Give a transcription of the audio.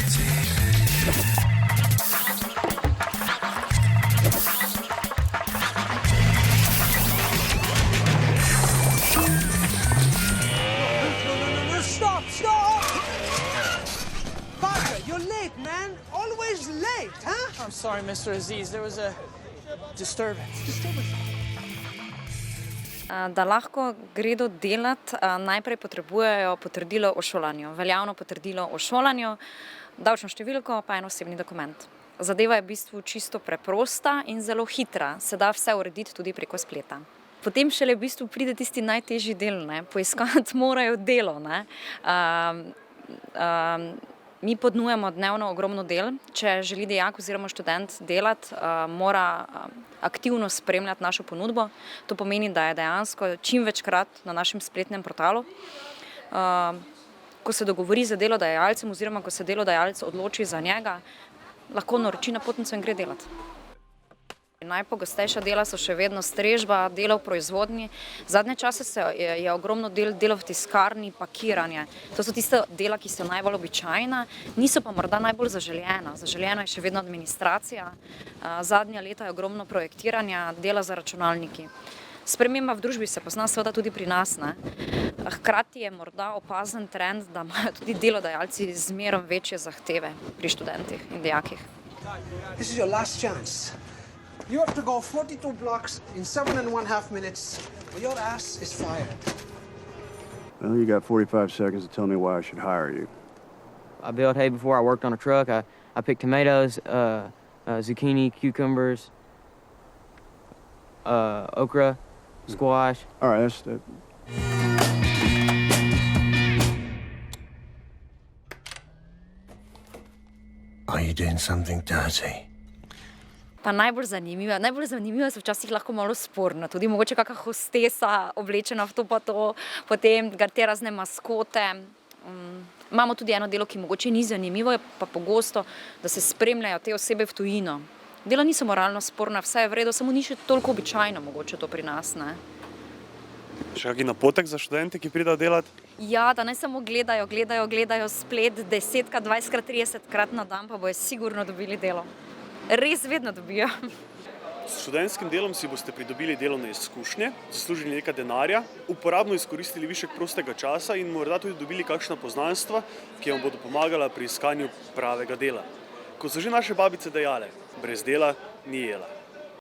Stop! Stop! Parker, you're late, man. Always late, huh? I'm sorry, Mr. Aziz. There was a disturbance. Da lahko gredo delat, najprej potrebujejo potrdilo o šolanju, veljavno potrdilo o šolanju, davčno številko pa en osebni dokument. Zadeva je v bistvu čisto preprosta in zelo hitra, se da vse urediti tudi preko spleta. Potem šele v bistvu pride tisti najtežji del, ne? Poiskati morajo delo. Ne? Mi ponujamo dnevno ogromno del. Če želi dijak oziroma študent delati, mora aktivno spremljati našo ponudbo. To pomeni, da je dejansko čim večkrat na našem spletnem portalu. Ko se dogovori z delodajalcem oziroma ko se delodajalec odloči za njega, lahko naroči napotnico in gre delati. Najpogostejša dela so še vedno strežba, delo v proizvodnji. Zadnje čase je ogromno delo v tiskarni, pakiranje. To so tiste dela, ki so najbolj običajna, niso pa morda najbolj zaželjena. Zaželjena je še vedno administracija. Zadnja leta je ogromno projektiranja, dela za računalniki. Sprememba v družbi se pozna seveda tudi pri nas. Ne? Hkrati je morda opazen trend, da imajo tudi delodajalci zmerom večje zahteve pri študentih in dijakih. This is your last chance. You have to go 42 blocks in 7.5 minutes, or your ass is fired. Well, you got 45 seconds to tell me why I should hire you. I baled hay before I worked on a truck. I picked tomatoes, zucchini, cucumbers, okra, squash. All right, that's that. Are you doing something dirty? Pa najbolj zanimiva so včasih lahko malo sporna, tudi mogoče kakšna hostesa oblečena v to pa to, potem te razne maskote. Imamo tudi eno delo, ki mogoče ni zanimivo, je pa pogosto, da se spremljajo te osebe v tujino. Dela niso moralno sporna, vse je v redu, samo ni še toliko običajno mogoče to pri nas. Ne? Še kakšen napotek za študente, ki pridejo delati? Ja, da ne samo gledajo splet 10-krat, 20-krat, 30-krat na dan, pa bojo sigurno dobili delo. Res vedno dobijo. S študentskim delom si boste pridobili delovne izkušnje, zaslužili nekaj denarja, uporabno izkoristili višek prostega časa in morda tudi dobili kakšna poznanstva, ki vam bodo pomagala pri iskanju pravega dela. Kot so že naše babice dejale, brez dela ni jela.